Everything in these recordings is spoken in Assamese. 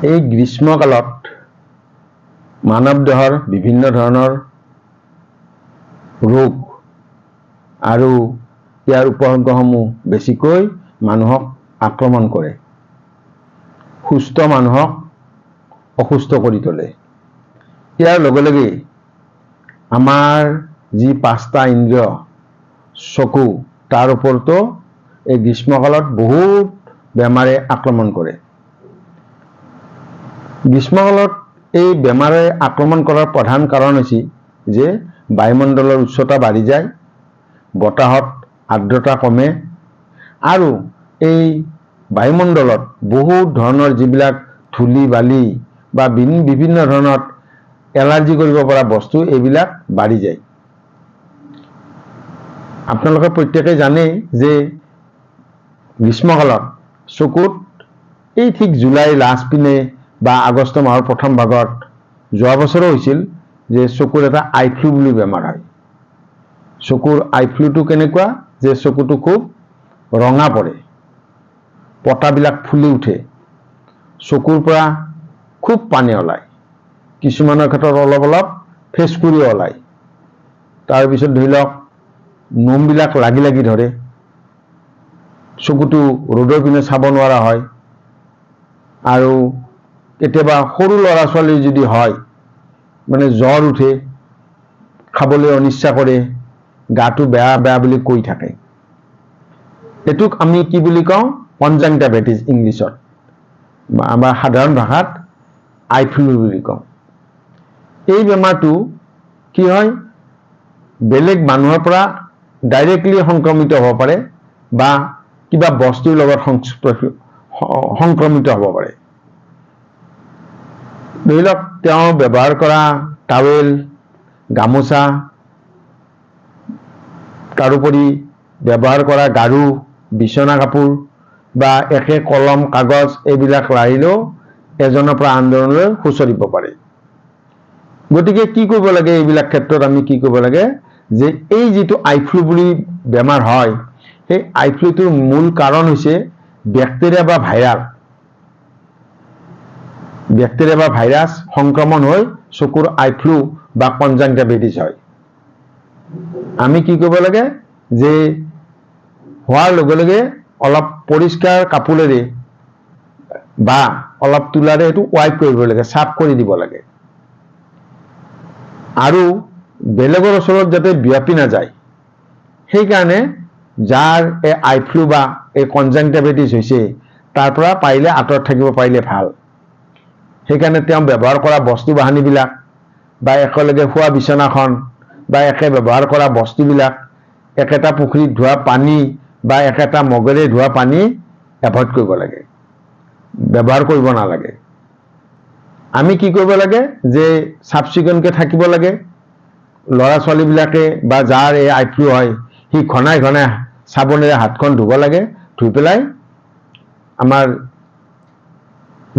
এই গ্ৰীষ্মকালত মানৱ দেহৰ বিভিন্ন ধৰণৰ ৰোগ আৰু ইয়াৰ উপসৰ্গসমূহ বেছিকৈ মানুহক আক্ৰমণ কৰে, সুস্থ মানুহক অসুস্থ কৰি তোলে। ইয়াৰ লগে লগে আমাৰ যি 5টা ইন্দ্ৰিয়, চকু, তাৰ ওপৰতো এই গ্ৰীষ্মকালত বহুত বেমাৰে আক্ৰমণ কৰে। গ্ৰীষ্মকালত এই বেমাৰে আক্ৰমণ কৰাৰ প্ৰধান কাৰণ হৈছে যে বায়ুমণ্ডলৰ উচ্চতা বাঢ়ি যায়, বতাহত আৰ্দ্ৰতা কমে আৰু এই বায়ুমণ্ডলত বহুত ধৰণৰ যিবিলাক ধূলি বালি বা বিভিন্ন ধৰণৰ এলাৰ্জি কৰিব পৰা বস্তু এইবিলাক বাঢ়ি যায়। আপোনালোকে প্ৰত্যেকেই জানেই যে গ্ৰীষ্মকালত চকুত এই ঠিক জুলাই লাষ্ট পিনে বা আগষ্ট মাহৰ প্ৰথম ভাগত যোৱা বছৰো হৈছিল যে চকুৰ এটা আই ফ্লু বুলি বেমাৰ হয়। চকুৰ আই ফ্লুটো কেনেকুৱা যে চকুটো খুব ৰঙা পৰে, পতাবিলাক ফুলি উঠে, চকুৰ পৰা খুব পানী ওলায়, কিছুমানৰ ক্ষেত্ৰত অলপ অলপ ফেচকুৰি ওলায়, তাৰপিছত ধৰি লওক নোমবিলাক লাগি লাগি ধৰে, চকুটো ৰ'দৰ পিনে চাব নোৱাৰা হয় আৰু কেতিয়াবা সৰু ল'ৰা ছোৱালী যদি হয় মানে জ্বৰ উঠে, খাবলৈ অনিচ্ছা কৰে, গাটো বেয়া বেয়া বুলি কৈ থাকে। এটোক আমি কি বুলি কওঁ? কনজাংটাইভাইটিছ ইংলিছত, আমাৰ সাধাৰণ ভাষাত আই ফ্লু বুলি কওঁ। এই বেমাৰটো কি হয়, বেলেগ মানুহৰ পৰা ডাইৰেক্টলি সংক্ৰমিত হ'ব পাৰে বা কিবা বস্তুৰ লগত সংক্ৰমিত হ'ব পাৰে। ধৰি লওক তেওঁ ব্যৱহাৰ কৰা টাৱেল, গামোচা, তাৰোপৰি ব্যৱহাৰ কৰা গাৰু, বিচনা কাপোৰ বা একে কলম কাগজ এইবিলাক লাৰিলেও এজনৰ পৰা আনজনলৈ সুচৰিব পাৰে। গতিকে কি কৰিব লাগে? এইবিলাক ক্ষেত্ৰত আমি কি কৰিব লাগে যে এই যিটো আই ফ্লু বুলি বেমাৰ হয়, সেই আই ফ্লুটোৰ মূল কাৰণ হৈছে বেক্টেৰিয়া বা ভাইৰাছ। বেক্টেৰিয়া বা ভাইৰাছ সংক্ৰমণ হৈ চকুৰ আই ফ্লু বা কনজাংটাইভাইটিছ হয়। আমি কি কৰিব লাগে যে হোৱাৰ লগে লগে অলপ পৰিষ্কাৰ কাপোৰেৰে বা অলপ তুলাৰে এইটো ৱাইপ কৰিব লাগে, চাফ কৰি দিব লাগে আৰু বেলেগৰ ওচৰত যাতে বিয়পি নাযায় সেইকাৰণে যাৰ এই আই ফ্লু বা এই কনজাংটাইভাইটিছ হৈছে তাৰ পৰা পাৰিলে আঁতৰত থাকিব পাৰিলে ভাল। সেইকাৰণে তেওঁ ব্যৱহাৰ কৰা বস্তু বাহানিবিলাক বা একেলগে শোৱা বিচনাখন বা একে ব্যৱহাৰ কৰা বস্তুবিলাক একেটা পুখুৰীত ধোৱা পানী বা একেটা মগেৰে ধোৱা পানী এভইড কৰিব লাগে, ব্যৱহাৰ কৰিব নালাগে। আমি কি কৰিব লাগে যে চাফ চিকুণকৈ থাকিব লাগে। ল'ৰা ছোৱালীবিলাকে বা যাৰ এই আই ফ্লু হয় সি ঘনাই ঘনাই চাবোনেৰে হাতখন ধুব লাগে, ধুই পেলাই আমাৰ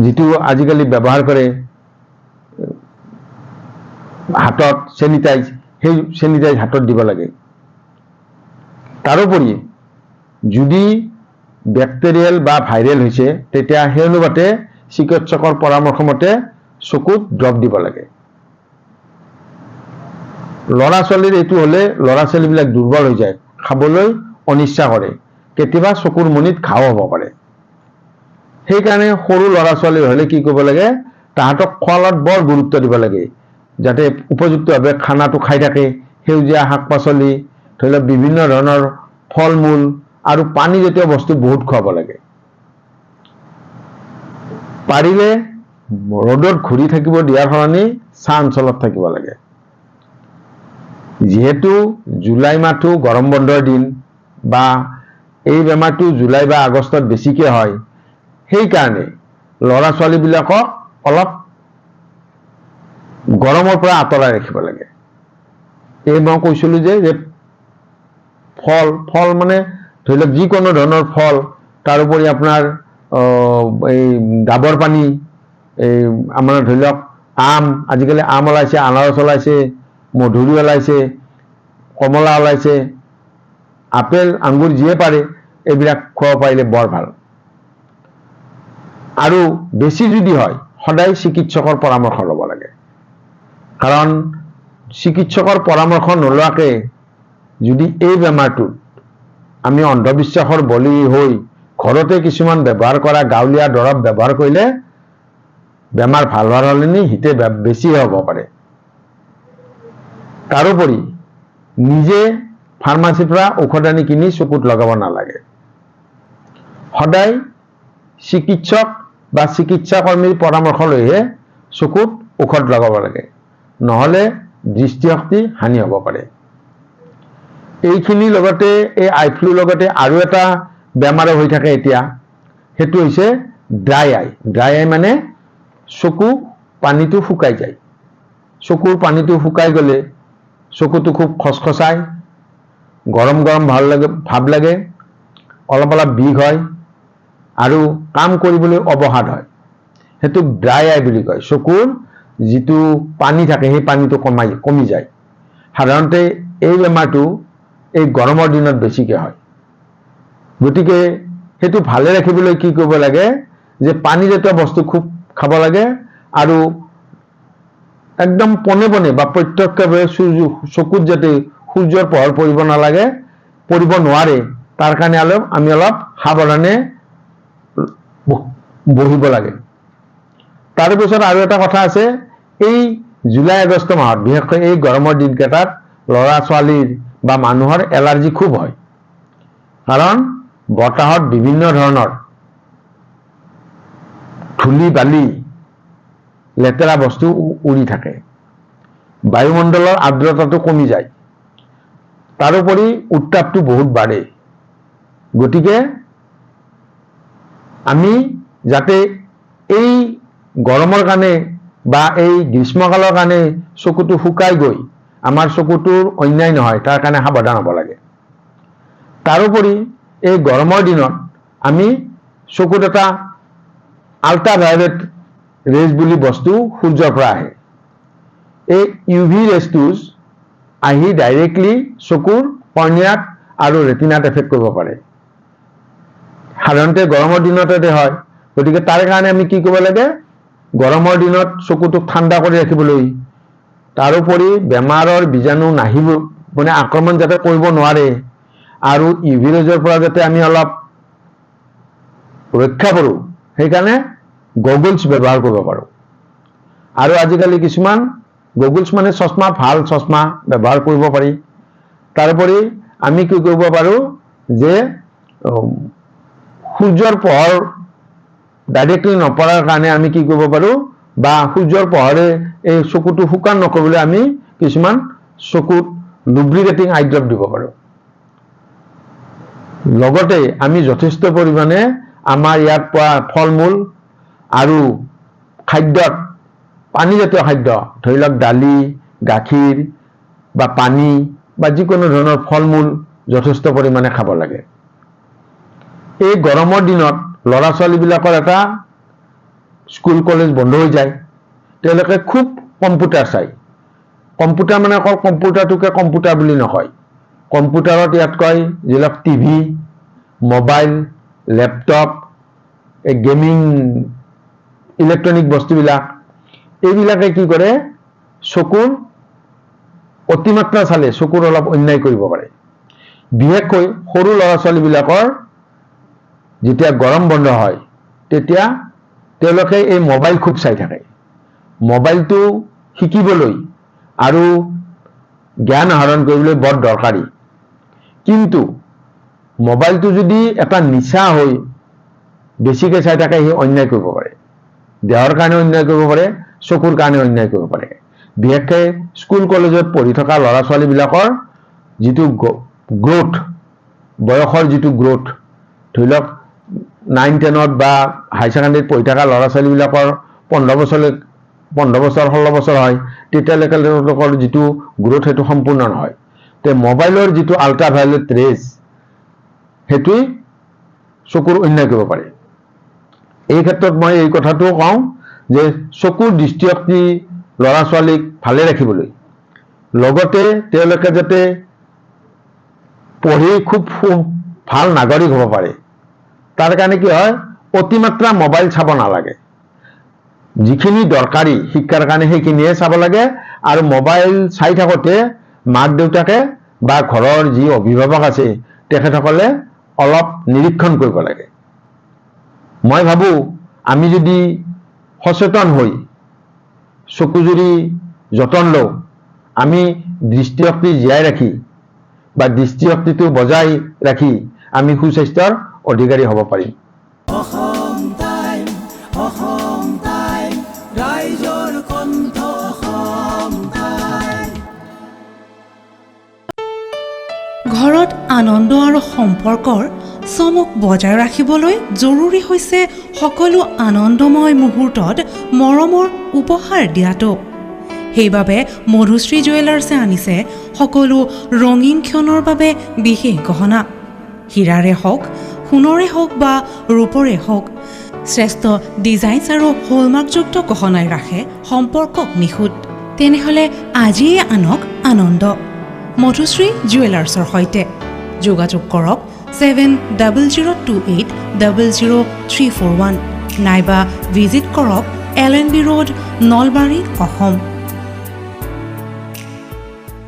যিটো আজিকালি ব্যৱহাৰ কৰে হাতত চেনিটাইজ, সেই চেনিটাইজ হাতত দিব লাগে। তাৰোপৰি যদি বেক্টেৰিয়েল বা ভাইৰেল হৈছে তেতিয়া সেই অনুপাতে চিকিৎসকৰ পৰামৰ্শ মতে চকুত ড্ৰপ দিব লাগে। ল'ৰা ছোৱালীৰ এইটো হ'লে ল'ৰা ছোৱালীবিলাক দুৰ্বল হৈ যায়, খাবলৈ অনিচ্ছা কৰে, কেতিয়াবা চকুৰ মণিত ঘাও হ'ব পাৰে। সেইকাৰণে সৰু ল'ৰা ছোৱালী হ'লে কি কৰিব লাগে, তাহাঁতক খোৱাত বৰ গুৰুত্ব দিব লাগে, যাতে উপযুক্তভাৱে খানাটো খাই থাকে। সেউজীয়া শাক পাচলি, ধৰি লওক বিভিন্ন ধৰণৰ ফল মূল আৰু পানীজাতীয় বস্তু বহুত খুৱাব লাগে। পাৰিলে ৰ'দত ঘূৰি থাকিব দিয়াৰ সলনি ছাঁ অঞ্চলত থাকিব লাগে। যিহেতু জুলাই মাহটো গৰম বন্ধৰ দিন বা এই বেমাৰটো জুলাই বা আগষ্টত বেছিকৈ হয়, সেইকাৰণে ল'ৰা ছোৱালীবিলাকক অলপ গৰমৰ পৰা আঁতৰাই ৰাখিব লাগে। এই মই কৈছিলোঁ যে ফল মানে ধৰি লওক যিকোনো ধৰণৰ ফল, তাৰোপৰি আপোনাৰ এই ডাবৰ পানী, এই আমাৰ ধৰি লওক আম, আজিকালি আম ওলাইছে, আনাৰস ওলাইছে, মধুৰি ওলাইছে, কমলা ওলাইছে, আপেল আঙুৰ যিয়ে পাৰে এইবিলাক খোৱাব পাৰিলে বৰ ভাল। আৰু বেছি যদি হয় সদায় চিকিৎসকৰ পৰামৰ্শ ল'ব লাগে। কাৰণ চিকিৎসকৰ পৰামৰ্শ নোলোৱাকে যদি এই বেমাৰটোত আমি অন্ধবিশ্বাসৰ বলি হৈ ঘৰতে কিছুমান ব্যৱহাৰ কৰা গাঁৱলীয়া দৰৱ ব্যৱহাৰ কৰিলে বেমাৰ ভাল হোৱাৰ সলনি হিতে বেছি হ'ব পাৰে। তাৰোপৰি নিজে ফাৰ্মাচীৰ পৰা ঔষধ আনি কিনি চকুত লগাব নালাগে। সদায় চিকিৎসক বা চিকিৎসা কৰ্মীৰ পৰামৰ্শ লৈহে চকুত ঔষধ লগাব লাগে, নহ'লে দৃষ্টিশক্তি হানি হ'ব পাৰে। এইখিনিৰ লগতে এই আই ফ্লুৰ লগতে আৰু এটা বেমাৰ হৈ থাকে এতিয়া, সেইটো হৈছে ড্ৰাই আই। ড্ৰাই আই মানে চকু পানীটো শুকাই যায়। চকুৰ পানীটো শুকাই গ'লে চকুটো খুব খচখচায়, গৰম গৰম ভাৱ লাগে, অলপ অলপ বিষ হয় আৰু কাম কৰিবলৈ অৱসাদ হয়। সেইটোক ড্ৰাই আই বুলি কয়। চকুৰ যিটো পানী থাকে সেই পানীটো কমি যায়। সাধাৰণতে এই বেমাৰটো এই গৰমৰ দিনত বেছিকৈ হয়। গতিকে সেইটো ভালে ৰাখিবলৈ কি কৰিব লাগে, যে পানীজাতীয় বস্তু খুব খাব লাগে আৰু একদম পোনে পোনে বা প্ৰত্যক্ষভাৱে চকুত যাতে সূৰ্যৰ পোহৰ পৰিব নালাগে, পৰিব নোৱাৰে, তাৰ কাৰণে আমি অলপ সাৱধানে বহিব লাগে। তাৰপিছত আৰু এটা কথা আছে, এই জুলাই আগষ্ট মাহত বিশেষকৈ এই গৰমৰ দিনকেইটাত ল'ৰা ছোৱালীৰ বা মানুহৰ এলাৰ্জি খুব হয়। কাৰণ বতাহত বিভিন্ন ধৰণৰ ধূলি বালি লেতেৰা বস্তু উৰি থাকে, বায়ুমণ্ডলৰ আৰ্দ্ৰতাটো কমি যায়, তাৰোপৰি উত্তাপটো বহুত বাঢ়ে। গতিকে আমি যাতে এই গৰমৰ কাৰণে বা এই গ্ৰীষ্মকালৰ কাৰণে চকুটো শুকাই গৈ আমাৰ চকুটোৰ অন্যায় নহয়, তাৰ কাৰণে সাৱধান হ'ব লাগে। তাৰোপৰি এই গৰমৰ দিনত আমি চকুত এটা আল্ট্ৰাভায়োলেট ৰেজ বুলি বস্তু সূৰ্যৰ পৰা আহে। এই ইউভি ৰেজটো আহি ডাইৰেক্টলি চকুৰ কৰ্ণিয়াত আৰু ৰেটিনাত এফেক্ট কৰিব পাৰে। সাধাৰণতে গৰমৰ দিনতে হয়। গতিকে তাৰ কাৰণে আমি কি কৰিব লাগে, গৰমৰ দিনত চকুটোক ঠাণ্ডা কৰি ৰাখিবলৈ, তাৰোপৰি বেমাৰৰ বীজাণু নাহিব মানে আক্ৰমণ যাতে কৰিব নোৱাৰে আৰু ইউভি ৰেজৰ পৰা যাতে আমি অলপ ৰক্ষা কৰোঁ, সেইকাৰণে গগলছ ব্যৱহাৰ কৰিব পাৰোঁ। আৰু আজিকালি কিছুমান গগলছ মানে চশমা, ভাল চশমা ব্যৱহাৰ কৰিব পাৰি। তাৰোপৰি আমি কি কৰিব পাৰোঁ, যে সূৰ্যৰ পোহৰ ডাইৰেক্টলি নপৰাৰ কাৰণে আমি কি কৰিব পাৰোঁ, বা সূৰ্যৰ পোহৰে এই চকুটো শুকান নকৰিবলৈ আমি কিছুমান চকুত লুব্ৰিকেটিং আই ড্ৰপ দিব পাৰোঁ। লগতে আমি যথেষ্ট পৰিমাণে আমাৰ ইয়াত পোৱা ফল মূল আৰু খাদ্যত পানীজাতীয় খাদ্য, ধৰি লওক দালি, গাখীৰ বা পানী বা যিকোনো ধৰণৰ ফল মূল যথেষ্ট পৰিমাণে খাব লাগে। এই গৰমৰ দিনত ল'ৰা ছোৱালীবিলাকৰ এটা স্কুল কলেজ বন্ধ হৈ যায়, তেওঁলোকে খুব কম্পিউটাৰ চায়। কম্পিউটাৰ মানে অকল কম্পিউটাৰটোকে কম্পিউটাৰ বুলি নকয়, কম্পিউটাৰত ইয়াত কয় যিবিলাক টিভি, মোবাইল, লেপটপ, এই গেমিং ইলেক্ট্ৰনিক বস্তুবিলাক, এইবিলাকে কি কৰে, চকুৰ অতিমাত্ৰা চালে চকুৰ অলপ অন্যায় কৰিব পাৰে। বিশেষকৈ সৰু ল'ৰা ছোৱালীবিলাকৰ যেতিয়া গৰম বন্ধ হয় তেতিয়া তেওঁলোকে এই মোবাইল খুব চাই থাকে। মোবাইলটো শিকিবলৈ আৰু জ্ঞান আহৰণ কৰিবলৈ বৰ দৰকাৰী, কিন্তু মোবাইলটো যদি এটা নিচা হৈ বেছিকৈ চাই থাকে, সি অন্যায় কৰিব পাৰে। দেহৰ কাৰণে অন্যায় কৰিব পাৰে, চকুৰ কাৰণে অন্যায় কৰিব পাৰে। বিশেষকৈ স্কুল কলেজত পঢ়ি থকা ল'ৰা ছোৱালীবিলাকৰ যিটো গ্ৰোথ, বয়সৰ যিটো গ্ৰোথ, ধৰি লওক 9-10ত বা হাই ছেকেণ্ডেৰীত পঢ়ি থকা ল'ৰা ছোৱালীবিলাকৰ 15 বছৰ 16 বছৰ হয়, তেতিয়ালৈকে তেওঁলোকৰ যিটো গ্ৰোথ সেইটো সম্পূৰ্ণ নহয়। তে মোবাইলৰ যিটো আল্ট্ৰাভায়োলেট ৰেজ, সেইটোৱে চকুৰ অন্যায় কৰিব পাৰে। এই ক্ষেত্ৰত মই এই কথাটোও কওঁ যে চকুৰ দৃষ্টিশক্তি ল'ৰা ছোৱালীক ভালে ৰাখিবলৈ, লগতে তেওঁলোকে যাতে পঢ়ি খুব ভাল নাগৰিক হ'ব পাৰে, তাৰ কাৰণে কি হয়, অতিমাত্ৰা মোবাইল চাব নালাগে। যিখিনি দৰকাৰী শিক্ষাৰ কাৰণে সেইখিনিহে চাব লাগে আৰু মোবাইল চাই থাকোঁতে মাক দেউতাকে বা ঘৰৰ যি অভিভাৱক আছে তেখেতসকলে অলপ নিৰীক্ষণ কৰিব লাগে। মই ভাবোঁ আমি যদি সচেতন হৈ চকুজুৰি যতন লওঁ, আমি দৃষ্টিশক্তি জীয়াই ৰাখি বা দৃষ্টিশক্তিটো বজাই ৰাখি আমি সুস্বাস্থ্যৰ অধিকাৰী হ'ব পাৰিম। ঘৰত আনন্দ আৰু সম্পৰ্কৰ চমক বজাই ৰাখিবলৈ জৰুৰী হৈছে সকলো আনন্দময় মুহূৰ্তত মৰমৰ উপহাৰ দিয়াটো। সেইবাবে মধুশ্ৰী জুৱেলাৰ্ছে আনিছে সকলো ৰঙীন ক্ষণৰ বাবে বিশেষ গহনা। হীৰাৰে হওক, সোণৰে হওক বা ৰূপৰে হওক, শ্ৰেষ্ঠ ডিজাইনছ আৰু হলমাৰ্কযুক্ত গহনাই ৰাখে সম্পৰ্কক নিখুঁত। তেনেহ'লে আজিয়ে আনক আনন্দ মধুশ্ৰী জুৱেলাৰ্ছৰ সৈতে। যোগাযোগ কৰক 7002800341 নাইবা ভিজিট কৰক LNB ৰোড, নলবাৰী, অসম।